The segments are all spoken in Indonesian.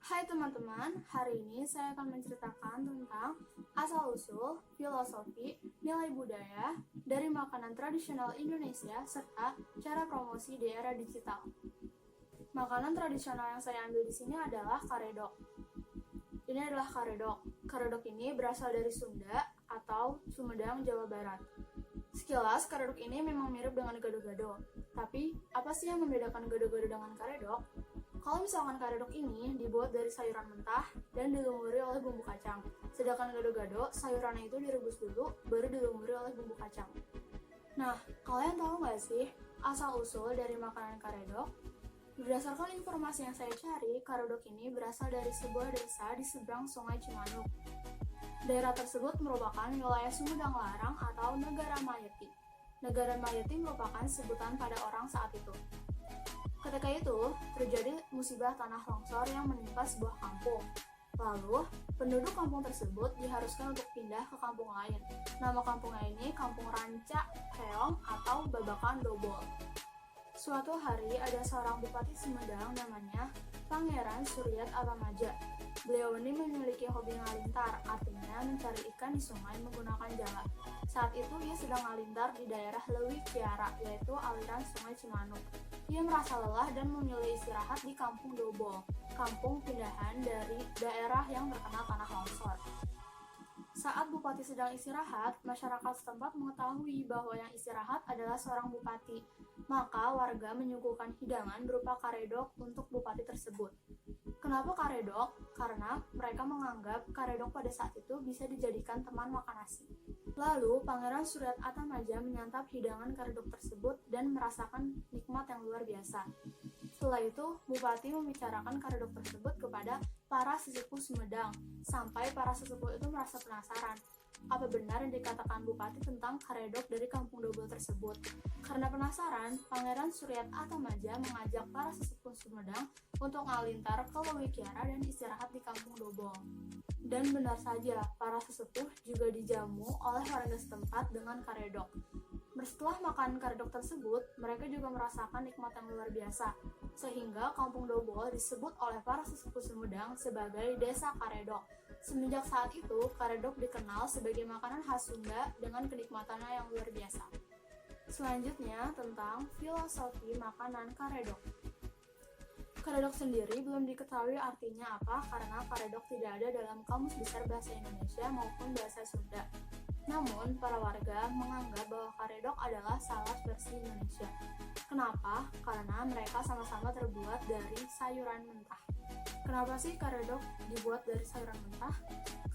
Hai teman-teman, hari ini saya akan menceritakan tentang asal-usul, filosofi, nilai budaya dari makanan tradisional Indonesia serta cara promosi di era digital. Makanan tradisional yang saya ambil di sini adalah karedok. Ini adalah karedok. Karedok ini berasal dari Sunda atau Sumedang, Jawa Barat. Sekilas, karedok ini memang mirip dengan gado-gado. Tapi, apa sih yang membedakan gado-gado dengan karedok? Kalau misalkan karedok ini dibuat dari sayuran mentah dan dilumuri oleh bumbu kacang. Sedangkan gado-gado, sayurannya itu direbus dulu, baru dilumuri oleh bumbu kacang. Nah, kalian tahu nggak sih asal-usul dari makanan karedok? Berdasarkan informasi yang saya cari, karedok ini berasal dari sebuah desa di seberang Sungai Cimanuk. Daerah tersebut merupakan wilayah Sumedang Larang atau Negara Mayeti. Negara Mayeti merupakan sebutan pada orang saat itu. Ketika itu, terjadi musibah tanah longsor yang menimpa sebuah kampung. Lalu, penduduk kampung tersebut diharuskan untuk pindah ke kampung lain. Nama kampungnya ini Kampung Ranca Heong atau Babakan Dobol. Suatu hari, ada seorang bupati Sumedang namanya Pangeran Suryat Atamaja. Beliau ini memiliki hobi ngalintar, artinya mencari ikan di sungai menggunakan jala. Saat itu ia sedang ngalintar di daerah Lewi Kiara, yaitu aliran sungai Cimanuk. Ia merasa lelah dan memilih istirahat di Kampung Dobol, kampung pindahan dari daerah yang terkena tanah longsor. Saat bupati sedang istirahat, masyarakat setempat mengetahui bahwa yang istirahat adalah seorang bupati. Maka warga menyuguhkan hidangan berupa karedok untuk bupati tersebut. Kenapa karedok? Karena mereka menganggap karedok pada saat itu bisa dijadikan teman makan nasi. Lalu, Pangeran Suryat Atamaja menyantap hidangan karedok tersebut dan merasakan nikmat yang luar biasa. Setelah itu, Bupati membicarakan karedok tersebut kepada para sesepuh Sumedang, sampai para sesepuh itu merasa penasaran. Apa benar yang dikatakan Bupati tentang karedok dari Kampung Dobol tersebut? Karena penasaran, Pangeran Suryat Atamaja mengajak para sesepuh Sumedang untuk ngalintar ke Lewi Kiara dan istirahat di Kampung Dobol. Dan benar saja, para sesepuh juga dijamu oleh warga setempat dengan karedok. Setelah makan karedok tersebut, mereka juga merasakan nikmat yang luar biasa, sehingga Kampung Dobol disebut oleh para sesepuh Sumedang sebagai Desa Karedok. Semenjak saat itu, karedok dikenal sebagai makanan khas Sunda dengan kenikmatannya yang luar biasa. Selanjutnya, tentang filosofi makanan karedok. Karedok sendiri belum diketahui artinya apa karena karedok tidak ada dalam Kamus Besar Bahasa Indonesia maupun Bahasa Sunda. Namun, para warga menganggap bahwa karedok adalah salah versi Indonesia. Kenapa? Karena mereka sama-sama terbuat dari sayuran mentah. Kenapa sih karedok dibuat dari sayuran mentah?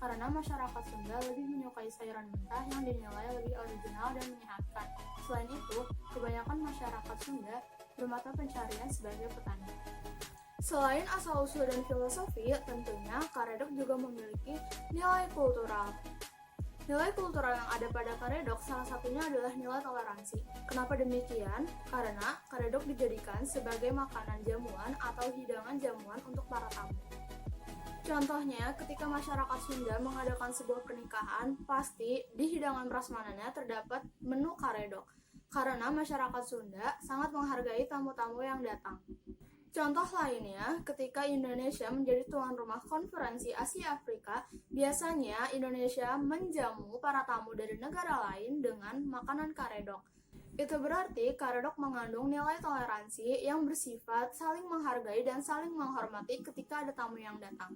Karena masyarakat Sunda lebih menyukai sayuran mentah yang dinilai lebih original dan menyehatkan. Selain itu, kebanyakan masyarakat Sunda bermata pencarian sebagai petani. Selain asal-usul dan filosofi, tentunya karedok juga memiliki nilai kultural. Nilai kultural yang ada pada karedok salah satunya adalah nilai toleransi. Kenapa demikian? Karena karedok dijadikan sebagai makanan jamuan atau hidangan jamuan untuk para tamu. Contohnya, ketika masyarakat Sunda mengadakan sebuah pernikahan, pasti di hidangan prasmanannya terdapat menu karedok. Karena masyarakat Sunda sangat menghargai tamu-tamu yang datang. Contoh lainnya, ketika Indonesia menjadi tuan rumah konferensi Asia Afrika, biasanya Indonesia menjamu para tamu dari negara lain dengan makanan karedok. Itu berarti karedok mengandung nilai toleransi yang bersifat saling menghargai dan saling menghormati ketika ada tamu yang datang.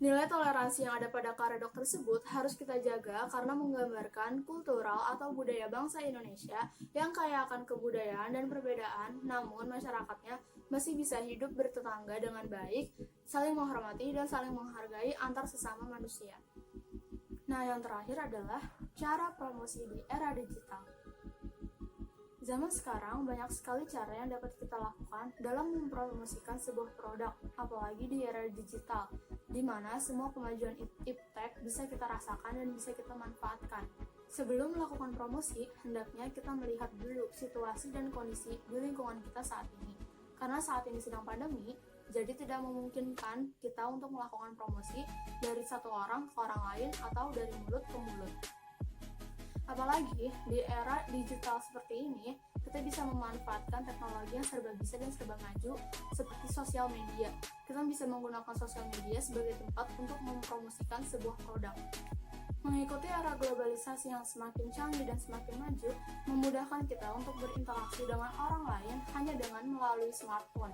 Nilai toleransi yang ada pada karedok tersebut harus kita jaga karena menggambarkan kultural atau budaya bangsa Indonesia yang kaya akan kebudayaan dan perbedaan, namun masyarakatnya masih bisa hidup bertetangga dengan baik, saling menghormati dan saling menghargai antar sesama manusia. Nah, yang terakhir adalah cara promosi di era digital. Zaman sekarang banyak sekali cara yang dapat kita lakukan dalam mempromosikan sebuah produk, apalagi di era digital, di mana semua kemajuan iptek bisa kita rasakan dan bisa kita manfaatkan. Sebelum melakukan promosi, hendaknya kita melihat dulu situasi dan kondisi di lingkungan kita saat ini. Karena saat ini sedang pandemi, jadi tidak memungkinkan kita untuk melakukan promosi dari satu orang ke orang lain atau dari mulut ke mulut. Apalagi di era digital seperti ini, kita bisa memanfaatkan teknologi yang serba bisa dan serba maju seperti sosial media. Kita bisa menggunakan sosial media sebagai tempat untuk mempromosikan sebuah produk. Mengikuti era globalisasi yang semakin canggih dan semakin maju, memudahkan kita untuk berinteraksi dengan orang lain hanya dengan melalui smartphone.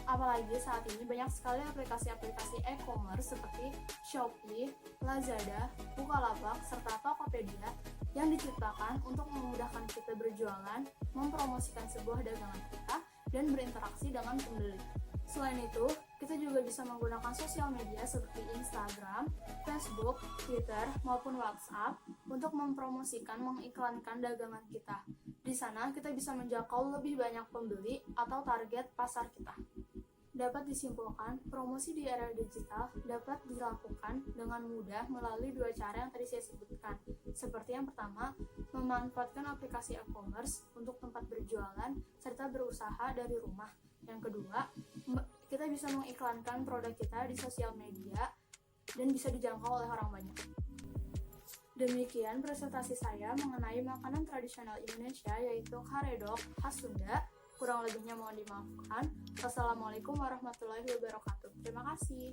Apalagi saat ini banyak sekali aplikasi-aplikasi e-commerce seperti Shopee, Lazada, Bukalapak, serta Tokopedia yang diciptakan untuk memudahkan kita berjualan, mempromosikan sebuah dagangan kita, dan berinteraksi dengan pembeli. Selain itu, kita juga bisa menggunakan sosial media seperti Instagram, Facebook, Twitter, maupun WhatsApp untuk mempromosikan, mengiklankan dagangan kita. Di sana, kita bisa menjangkau lebih banyak pembeli atau target pasar kita. Dapat disimpulkan, promosi di era digital dapat dilakukan dengan mudah melalui dua cara yang tadi saya sebutkan. Seperti yang pertama, memanfaatkan aplikasi e-commerce untuk tempat berjualan serta berusaha dari rumah. Yang kedua, kita bisa mengiklankan produk kita di sosial media dan bisa dijangkau oleh orang banyak. Demikian presentasi saya mengenai makanan tradisional Indonesia yaitu karedok khas Sunda. Kurang lebihnya mohon dimaafkan. Wassalamualaikum warahmatullahi wabarakatuh. Terima kasih.